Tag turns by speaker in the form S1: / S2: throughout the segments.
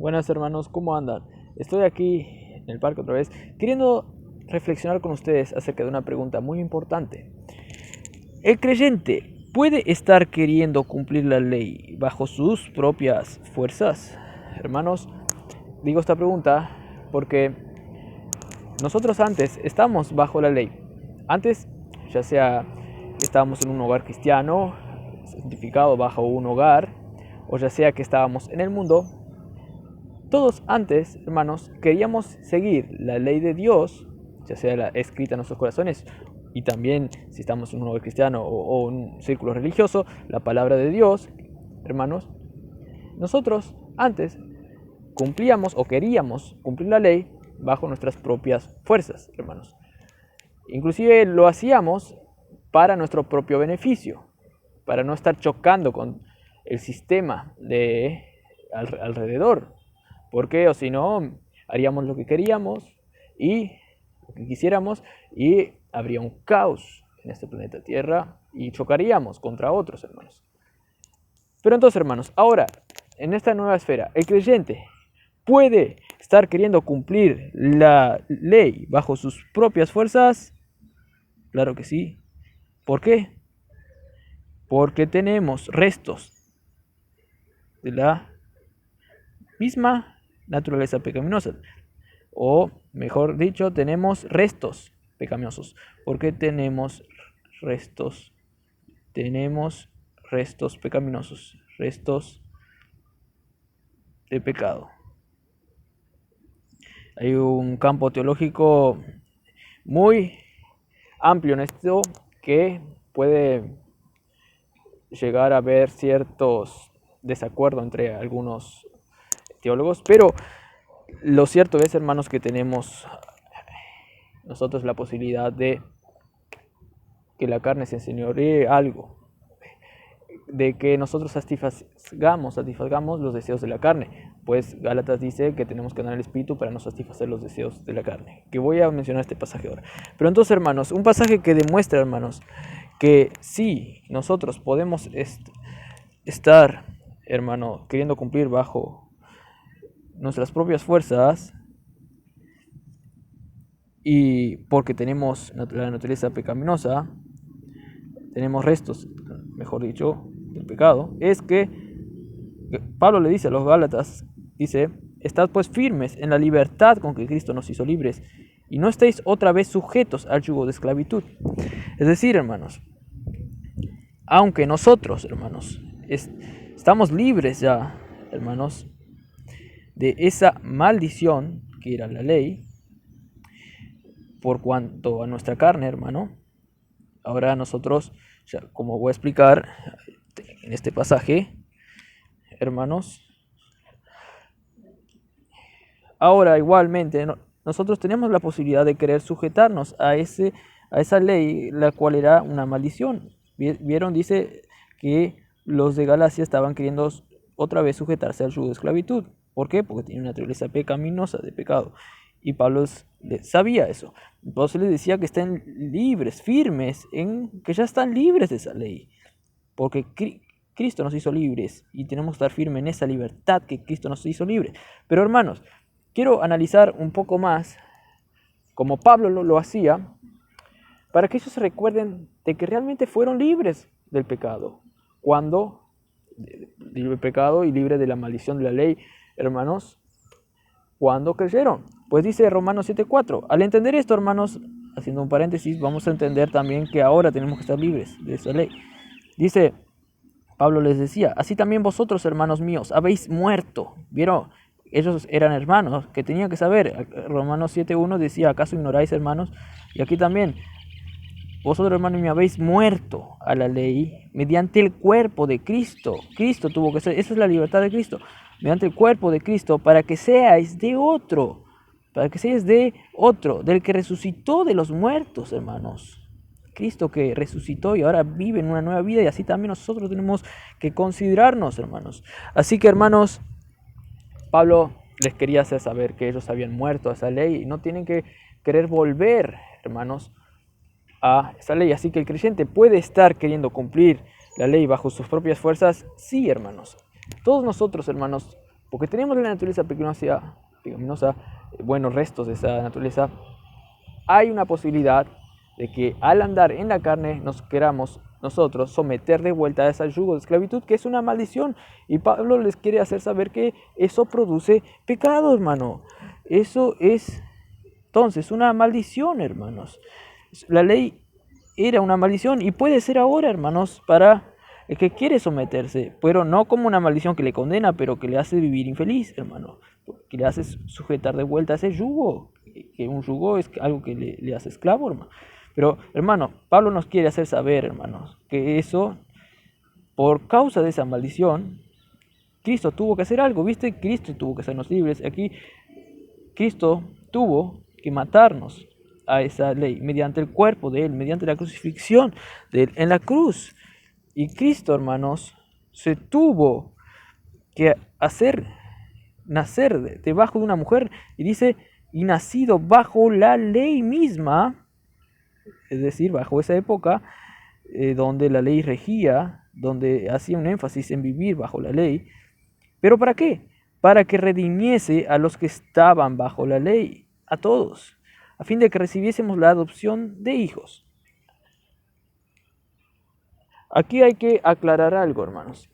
S1: Buenas hermanos, ¿cómo andan? Estoy aquí en el parque otra vez, queriendo reflexionar con ustedes acerca de una pregunta muy importante. ¿El creyente puede estar queriendo cumplir la ley bajo sus propias fuerzas? Hermanos, digo esta pregunta porque nosotros antes estamos bajo la ley. Antes, ya sea que estábamos en un hogar cristiano, santificado bajo un hogar, o ya sea que estábamos en el mundo, todos antes, hermanos, queríamos seguir la ley de Dios, ya sea la escrita en nuestros corazones, y también si estamos en un hogar cristiano o un círculo religioso, la palabra de Dios, hermanos. Nosotros antes cumplíamos o queríamos cumplir la ley bajo nuestras propias fuerzas, hermanos. Inclusive lo hacíamos para nuestro propio beneficio, para no estar chocando con el sistema de alrededor. Porque o si no, haríamos lo que queríamos y lo que quisiéramos y habría un caos en este planeta Tierra y chocaríamos contra otros hermanos. Pero entonces, hermanos, ahora, en esta nueva esfera, el creyente puede estar queriendo cumplir la ley bajo sus propias fuerzas. Claro que sí. ¿Por qué? Porque tenemos restos de la misma naturaleza pecaminosa. O mejor dicho, tenemos restos pecaminosos. ¿Por qué tenemos restos? Tenemos restos pecaminosos, restos de pecado. Hay un campo teológico muy amplio en esto que puede llegar a haber ciertos desacuerdos entre algunos teólogos, pero lo cierto es, hermanos, que tenemos nosotros la posibilidad de que la carne se enseñoree algo, de que nosotros satisfagamos los deseos de la carne, pues Gálatas dice que tenemos que andar en el espíritu para no satisfacer los deseos de la carne, que voy a mencionar este pasaje ahora. Pero entonces, hermanos, un pasaje que demuestra, hermanos, que sí, nosotros podemos estar, hermano, queriendo cumplir bajo nuestras propias fuerzas, y porque tenemos la naturaleza pecaminosa, tenemos restos, mejor dicho, del pecado, es que Pablo le dice a los Gálatas, dice, estad pues firmes en la libertad con que Cristo nos hizo libres, y no estéis otra vez sujetos al yugo de esclavitud. Es decir, hermanos, aunque nosotros, hermanos, estamos libres ya, hermanos, de esa maldición que era la ley, por cuanto a nuestra carne, hermano, ahora nosotros, ya como voy a explicar en este pasaje, hermanos, ahora igualmente nosotros tenemos la posibilidad de querer sujetarnos a esa ley, la cual era una maldición. Vieron, dice que los de Galacia estaban queriendo otra vez sujetarse al yugo de esclavitud. ¿Por qué? Porque tiene una naturaleza pecaminosa de pecado. Y Pablo sabía eso. Entonces les decía que estén libres, firmes, en que ya están libres de esa ley. Porque Cristo nos hizo libres y tenemos que estar firmes en esa libertad que Cristo nos hizo libres. Pero hermanos, quiero analizar un poco más, como Pablo lo hacía, para que ellos se recuerden de que realmente fueron libres del pecado. Cuando, libre del pecado y libre de la maldición de la ley, hermanos, cuando creyeron. Pues dice Romanos 7:4. Al entender esto, hermanos, haciendo un paréntesis, vamos a entender también que ahora tenemos que estar libres de esa ley. Dice, Pablo les decía, así también vosotros, hermanos míos, habéis muerto. ¿Vieron? Ellos eran hermanos, que tenían que saber. Romanos 7:1 decía, ¿acaso ignoráis, hermanos? Y aquí también, vosotros, hermanos míos, habéis muerto a la ley mediante el cuerpo de Cristo. Cristo tuvo que ser, esa es la libertad de Cristo. Mediante el cuerpo de Cristo, para que seáis de otro, del que resucitó de los muertos, hermanos. Cristo que resucitó y ahora vive en una nueva vida, y así también nosotros tenemos que considerarnos, hermanos. Así que, hermanos, Pablo les quería hacer saber que ellos habían muerto a esa ley y no tienen que querer volver, hermanos, a esa ley. Así que el creyente puede estar queriendo cumplir la ley bajo sus propias fuerzas. Sí, hermanos. Todos nosotros, hermanos, porque tenemos la naturaleza pecaminosa, buenos restos de esa naturaleza, hay una posibilidad de que al andar en la carne nos queramos nosotros someter de vuelta a ese yugo de esclavitud, que es una maldición. Y Pablo les quiere hacer saber que eso produce pecado, hermano. Eso es entonces una maldición, hermanos. La ley era una maldición y puede ser ahora, hermanos, para el que quiere someterse, pero no como una maldición que le condena, pero que le hace vivir infeliz, hermano, que le hace sujetar de vuelta a ese yugo, que un yugo es algo que le hace esclavo, hermano. Pero, hermano, Pablo nos quiere hacer saber, hermanos, que eso, por causa de esa maldición, Cristo tuvo que hacer algo, ¿viste? Cristo tuvo que hacernos libres. Aquí, Cristo tuvo que matarnos a esa ley mediante el cuerpo de Él, mediante la crucifixión de Él en la cruz. Y Cristo, hermanos, se tuvo que hacer nacer debajo de una mujer, y dice, y nacido bajo la ley misma, es decir, bajo esa época donde la ley regía, donde hacía un énfasis en vivir bajo la ley. ¿Pero para qué? Para que redimiese a los que estaban bajo la ley, a todos, a fin de que recibiésemos la adopción de hijos. Aquí hay que aclarar algo, hermanos.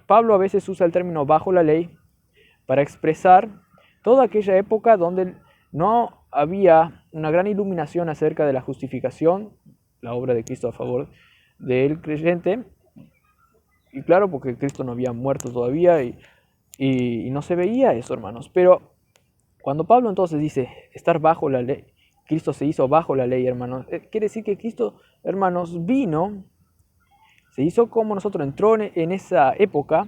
S1: Pablo a veces usa el término bajo la ley para expresar toda aquella época donde no había una gran iluminación acerca de la justificación, la obra de Cristo a favor del creyente. Y claro, porque Cristo no había muerto todavía y no se veía eso, hermanos. Pero cuando Pablo entonces dice estar bajo la ley, Cristo se hizo bajo la ley, hermanos, quiere decir que Cristo, hermanos, vino, se hizo como nosotros, entró en esa época,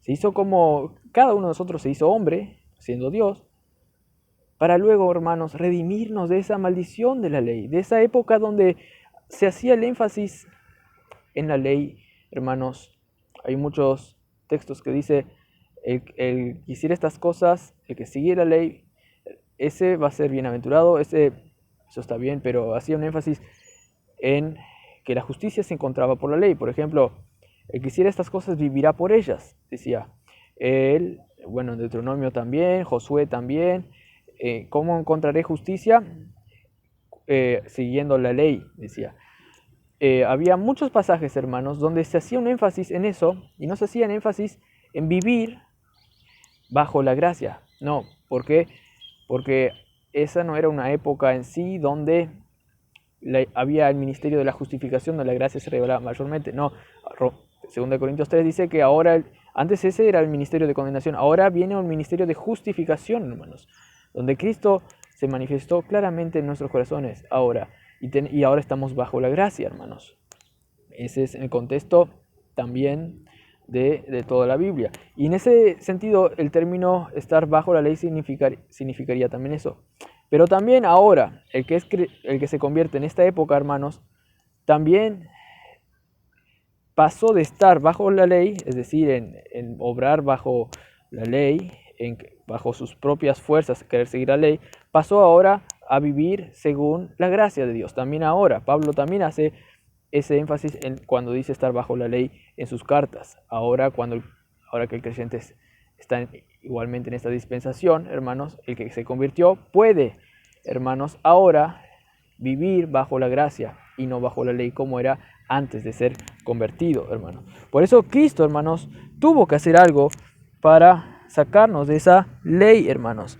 S1: se hizo como cada uno de nosotros se hizo hombre, siendo Dios, para luego, hermanos, redimirnos de esa maldición de la ley, de esa época donde se hacía el énfasis en la ley, hermanos. Hay muchos textos que dice, el que hiciera estas cosas, el que siguiera la ley, ese va a ser bienaventurado, eso está bien, pero hacía un énfasis en que la justicia se encontraba por la ley. Por ejemplo, el que hiciera estas cosas vivirá por ellas, decía él. Bueno, en Deuteronomio también, Josué también. ¿Cómo encontraré justicia? Siguiendo la ley, decía. Había muchos pasajes, hermanos, donde se hacía un énfasis en eso y no se hacía un énfasis en vivir bajo la gracia. No, ¿por qué? Porque esa no era una época en sí donde había el ministerio de la justificación, donde la gracia se revelaba mayormente. No, 2 Corintios 3 dice que ahora, antes ese era el ministerio de condenación, ahora viene un ministerio de justificación, hermanos, donde Cristo se manifestó claramente en nuestros corazones ahora, y ahora estamos bajo la gracia, hermanos. Ese es el contexto también de toda la Biblia. Y en ese sentido, el término estar bajo la ley significaría también eso. Pero también ahora, el que se convierte en esta época, hermanos, también pasó de estar bajo la ley, es decir, en obrar bajo la ley, bajo sus propias fuerzas, querer seguir la ley, pasó ahora a vivir según la gracia de Dios. También ahora, Pablo también hace ese énfasis cuando dice estar bajo la ley en sus cartas. Ahora que el creyente está igualmente en esta dispensación, hermanos, el que se convirtió puede, hermanos, ahora vivir bajo la gracia y no bajo la ley como era antes de ser convertido, hermanos. Por eso Cristo, hermanos, tuvo que hacer algo para sacarnos de esa ley, hermanos.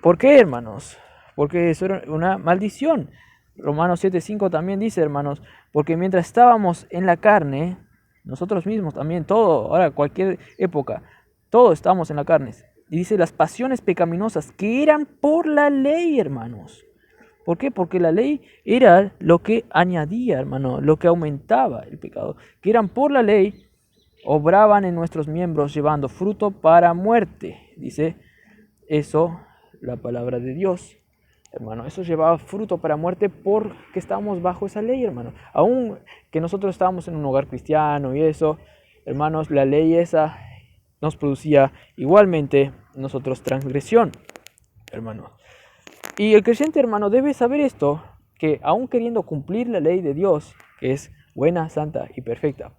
S1: ¿Por qué, hermanos? Porque eso era una maldición. Romanos 7:5 también dice, hermanos, porque mientras estábamos en la carne, nosotros mismos también, todo, ahora cualquier época, todos estamos en la carne. Y dice las pasiones pecaminosas que eran por la ley, hermanos. ¿Por qué? Porque la ley era lo que añadía, hermano, lo que aumentaba el pecado. Que eran por la ley, obraban en nuestros miembros llevando fruto para muerte. Dice eso la palabra de Dios. Hermano, eso llevaba fruto para muerte porque estábamos bajo esa ley, hermano. Aún que nosotros estábamos en un hogar cristiano y eso, hermanos, la ley esa nos producía igualmente nosotros transgresión, hermano. Y el creyente, hermano, debe saber esto, que aún queriendo cumplir la ley de Dios, que es buena, santa y perfecta,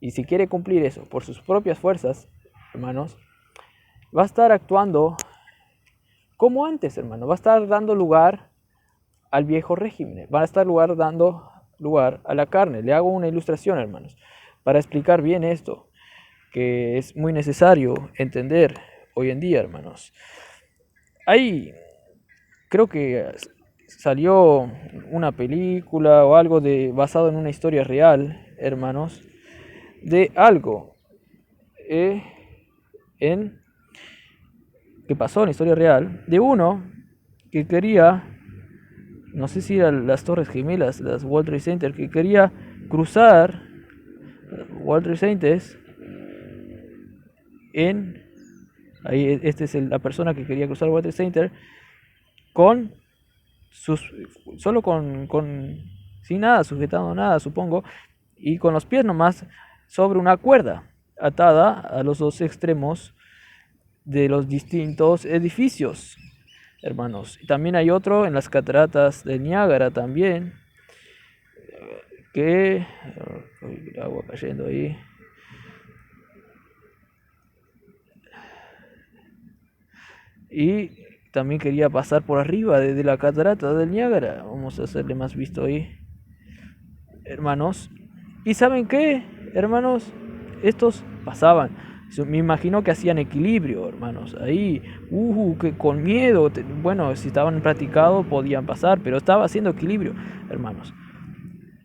S1: y si quiere cumplir eso por sus propias fuerzas, hermanos, va a estar actuando como antes, hermano. Va a estar dando lugar al viejo régimen. Va a estar dando lugar a la carne. Le hago una ilustración, hermanos, para explicar bien esto, que es muy necesario entender hoy en día, hermanos. Creo que salió una película o algo basado en una historia real, hermanos, de algo eh, en que pasó en la historia real, de uno que quería, no sé si eran las Torres Gemelas, las World Trade Center, que quería cruzar World Trade Centers ahí esta es la persona que quería cruzar World Trade Center con solo sin nada, sujetando nada, supongo, y con los pies nomás sobre una cuerda atada a los dos extremos de los distintos edificios, hermanos. Y también hay otro en las cataratas de Niágara también, que el agua cayendo ahí. Y también quería pasar por arriba de la catarata del Niágara. Vamos a hacerle más visto ahí, hermanos. ¿Y saben qué, hermanos? Estos pasaban. Me imagino que hacían equilibrio, hermanos. Ahí, que con miedo. Bueno, si estaban practicados podían pasar, pero estaba haciendo equilibrio, hermanos.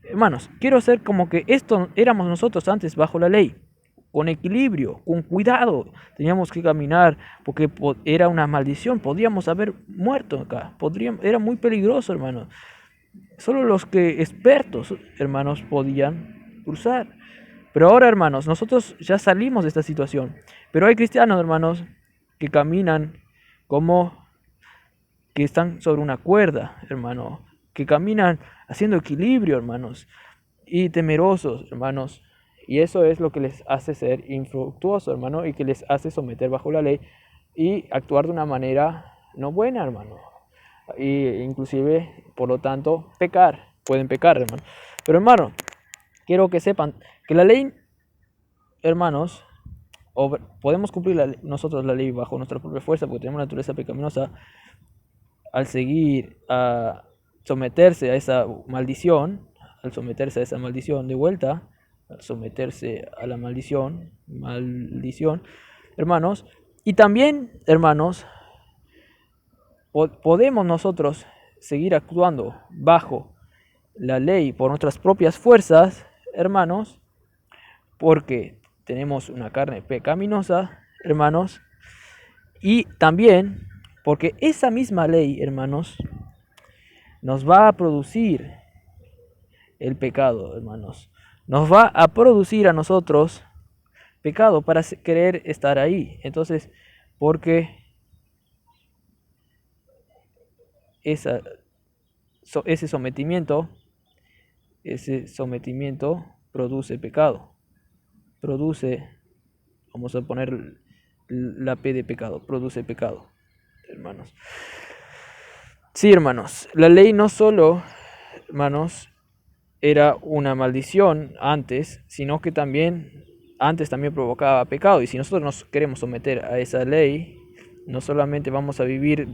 S1: Hermanos, quiero hacer como que esto éramos nosotros antes bajo la ley. Con equilibrio, con cuidado. Teníamos que caminar porque era una maldición. Podíamos haber muerto acá. Era muy peligroso, hermanos. Solo los que expertos, hermanos, podían cruzar. Pero ahora, hermanos, nosotros ya salimos de esta situación. Pero hay cristianos, hermanos, que caminan como que están sobre una cuerda, hermano. Que caminan haciendo equilibrio, hermanos. Y temerosos, hermanos. Y eso es lo que les hace ser infructuosos, hermano. Y que les hace someter bajo la ley y actuar de una manera no buena, hermano. Y inclusive, por lo tanto, pueden pecar, hermano. Pero, hermano, quiero que sepan que la ley, hermanos, podemos cumplir nosotros la ley bajo nuestra propia fuerza porque tenemos naturaleza pecaminosa al someterse a esa maldición, de vuelta, al someterse a la maldición, hermanos. Y también, hermanos, podemos nosotros seguir actuando bajo la ley por nuestras propias fuerzas, hermanos, porque tenemos una carne pecaminosa, hermanos, y también porque esa misma ley, hermanos, nos va a producir el pecado, hermanos. Nos va a producir a nosotros pecado para querer estar ahí. Entonces, porque ese sometimiento produce pecado. Vamos a poner la P de pecado, produce pecado, hermanos. Sí, hermanos, la ley no solo, hermanos, era una maldición antes, sino que antes también provocaba pecado. Y si nosotros nos queremos someter a esa ley, no solamente vamos a vivir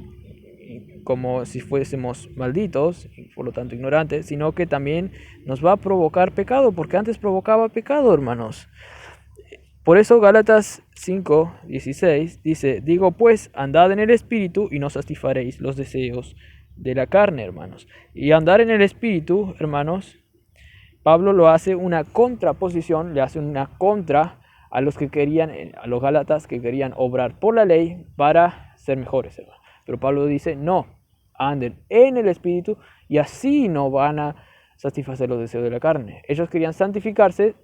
S1: como si fuésemos malditos y por lo tanto ignorantes, sino que también nos va a provocar pecado, porque antes provocaba pecado, hermanos. Por eso Gálatas 5:16 dice: digo pues, andad en el espíritu y no satisfaréis los deseos de la carne, hermanos. Y andar en el espíritu, hermanos, Pablo lo hace una contraposición, le hace una contra a los Gálatas que querían obrar por la ley para ser mejores, hermanos. Pero Pablo dice: no, anden en el espíritu y así no van a satisfacer los deseos de la carne. Ellos querían santificarse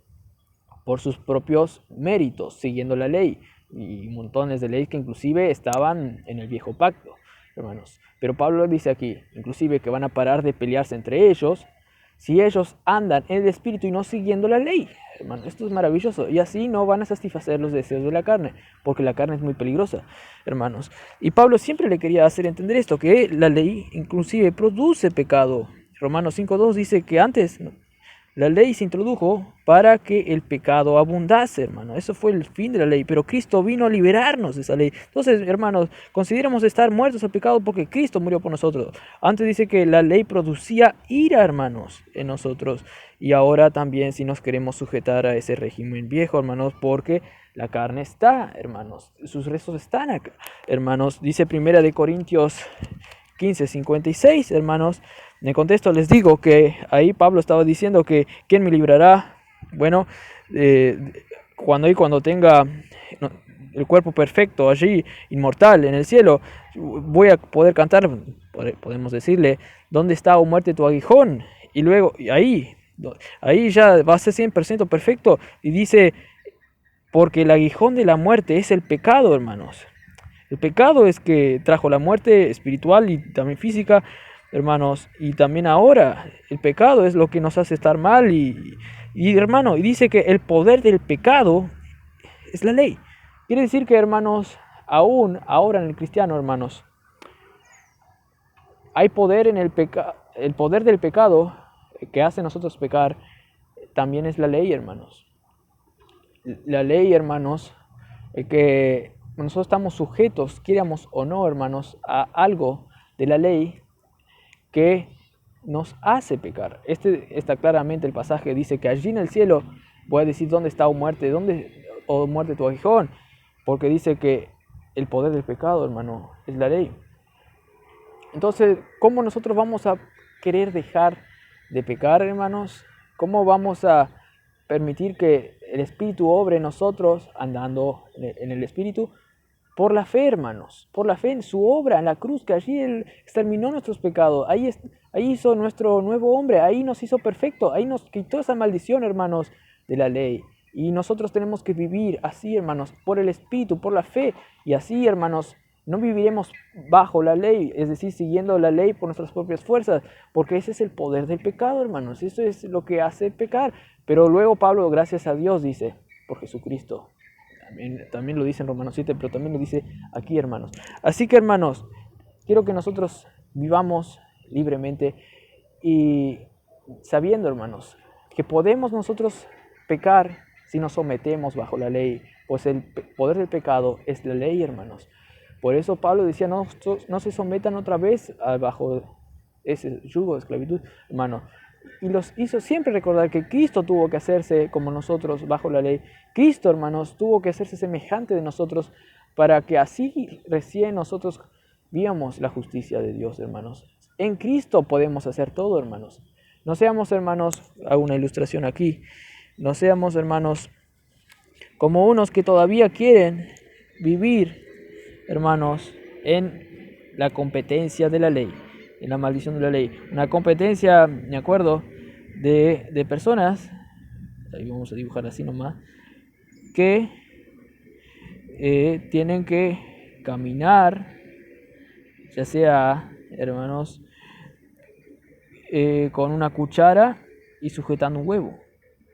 S1: por sus propios méritos, siguiendo la ley, y montones de leyes que inclusive estaban en el viejo pacto, hermanos. Pero Pablo dice aquí, inclusive, que van a parar de pelearse entre ellos, si ellos andan en el espíritu y no siguiendo la ley, hermanos. Esto es maravilloso, y así no van a satisfacer los deseos de la carne, porque la carne es muy peligrosa, hermanos. Y Pablo siempre le quería hacer entender esto, que la ley inclusive produce pecado. Romanos 5:2 dice que antes La ley se introdujo para que el pecado abundase, hermano. Eso fue el fin de la ley. Pero Cristo vino a liberarnos de esa ley. Entonces, hermanos, consideremos estar muertos al pecado porque Cristo murió por nosotros. Antes dice que la ley producía ira, hermanos, en nosotros. Y ahora también si nos queremos sujetar a ese régimen viejo, hermanos, porque la carne está, hermanos. Sus restos están acá, hermanos. Dice 1 Corintios 15:56, hermanos. En el contexto les digo que ahí Pablo estaba diciendo que ¿quién me librará? Bueno, cuando tenga el cuerpo perfecto allí, inmortal, en el cielo, voy a poder cantar, podemos decirle, ¿dónde está, oh muerte, tu aguijón? Y luego, ahí ya va a ser 100% perfecto. Y dice, porque el aguijón de la muerte es el pecado, hermanos. El pecado es que trajo la muerte espiritual y también física, hermanos. Y también ahora el pecado es lo que nos hace estar mal. Hermano, y dice que el poder del pecado es la ley. Quiere decir que, hermanos, aún ahora en el cristiano, hermanos, hay poder en el pecado. El poder del pecado que hace a nosotros pecar también es la ley, hermanos. La ley, hermanos, que nosotros estamos sujetos, quieramos o no, hermanos, a algo de la ley que nos hace pecar. Está claramente el pasaje, dice que allí en el cielo voy a decir dónde está, oh muerte, oh muerte, tu aguijón, porque dice que el poder del pecado, hermano, es la ley. Entonces, ¿cómo nosotros vamos a querer dejar de pecar, hermanos? ¿Cómo vamos a permitir que el Espíritu obre en nosotros, andando en el Espíritu? Por la fe, hermanos, por la fe en su obra, en la cruz, que allí Él exterminó nuestros pecados, ahí hizo nuestro nuevo hombre, ahí nos hizo perfecto, ahí nos quitó esa maldición, hermanos, de la ley. Y nosotros tenemos que vivir así, hermanos, por el Espíritu, por la fe, y así, hermanos, no viviremos bajo la ley, es decir, siguiendo la ley por nuestras propias fuerzas, porque ese es el poder del pecado, hermanos, eso es lo que hace pecar. Pero luego Pablo, gracias a Dios, dice, por Jesucristo. También lo dice en Romanos 7, pero también lo dice aquí, hermanos. Así que, hermanos, quiero que nosotros vivamos libremente y sabiendo, hermanos, que podemos nosotros pecar si nos sometemos bajo la ley, pues el poder del pecado es la ley, hermanos. Por eso Pablo decía, no se sometan otra vez bajo ese yugo de esclavitud, hermano. Y los hizo siempre recordar que Cristo tuvo que hacerse como nosotros bajo la ley. Cristo, hermanos, tuvo que hacerse semejante de nosotros para que así recién nosotros vivamos la justicia de Dios, hermanos. En Cristo podemos hacer todo, hermanos. No seamos, hermanos, hago una ilustración aquí, no seamos, hermanos, como unos que todavía quieren vivir, hermanos, en la competencia de la ley, en la maldición de la ley. Una competencia, me acuerdo, de personas, ahí vamos a dibujar así nomás, que tienen que caminar, ya sea, hermanos, con una cuchara y sujetando un huevo,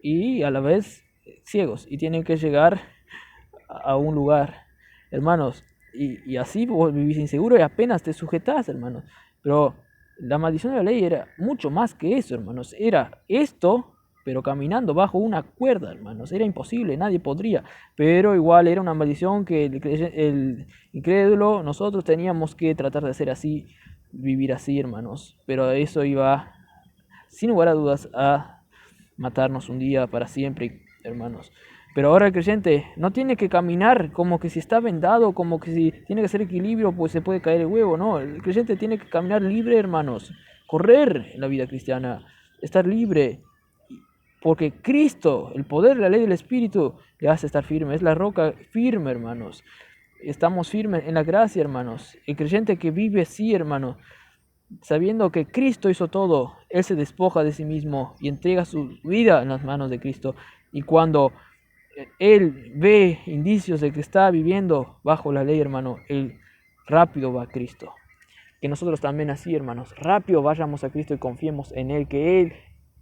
S1: y a la vez ciegos, y tienen que llegar a un lugar, hermanos, y así vos vivís inseguro y apenas te sujetás, hermanos. Pero la maldición de la ley era mucho más que eso, hermanos. Era esto, pero caminando bajo una cuerda, hermanos. Era imposible, nadie podría. Pero igual era una maldición que el incrédulo, nosotros teníamos que tratar de hacer así, vivir así, hermanos. Pero eso iba, sin lugar a dudas, a matarnos un día para siempre, hermanos. Pero ahora el creyente no tiene que caminar como que si está vendado, como que si tiene que hacer equilibrio, pues se puede caer el huevo. No, el creyente tiene que caminar libre, hermanos. Correr en la vida cristiana, estar libre. Porque Cristo, el poder de la ley del Espíritu, le hace estar firme. Es la roca firme, hermanos. Estamos firmes en la gracia, hermanos. El creyente que vive así, hermanos, sabiendo que Cristo hizo todo, Él se despoja de sí mismo y entrega su vida en las manos de Cristo. Y cuando Él ve indicios de que está viviendo bajo la ley, hermano, Él rápido va a Cristo. Que nosotros también así, hermanos, rápido vayamos a Cristo y confiemos en Él, que Él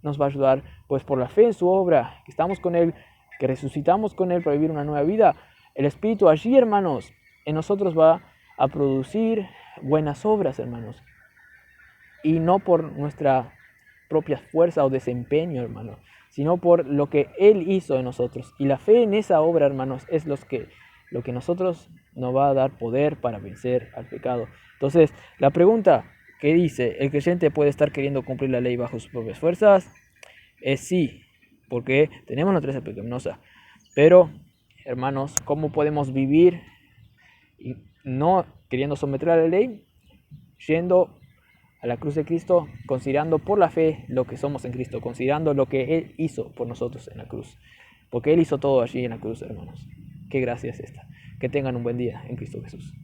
S1: nos va a ayudar, pues por la fe en su obra, que estamos con Él, que resucitamos con Él para vivir una nueva vida. El Espíritu allí, hermanos, en nosotros va a producir buenas obras, hermanos. Y no por nuestra propia fuerza o desempeño, hermano, sino por lo que Él hizo en nosotros. Y la fe en esa obra, hermanos, es lo que nosotros nos va a dar poder para vencer al pecado. Entonces, la pregunta que dice, ¿el creyente puede estar queriendo cumplir la ley bajo sus propias fuerzas? Es sí, porque tenemos naturaleza pecaminosa. Pero, hermanos, ¿cómo podemos vivir y no queriendo someter a la ley? Yendo a la cruz de Cristo, considerando por la fe lo que somos en Cristo, considerando lo que Él hizo por nosotros en la cruz. Porque Él hizo todo allí en la cruz, hermanos. Qué gracia es esta. Que tengan un buen día en Cristo Jesús.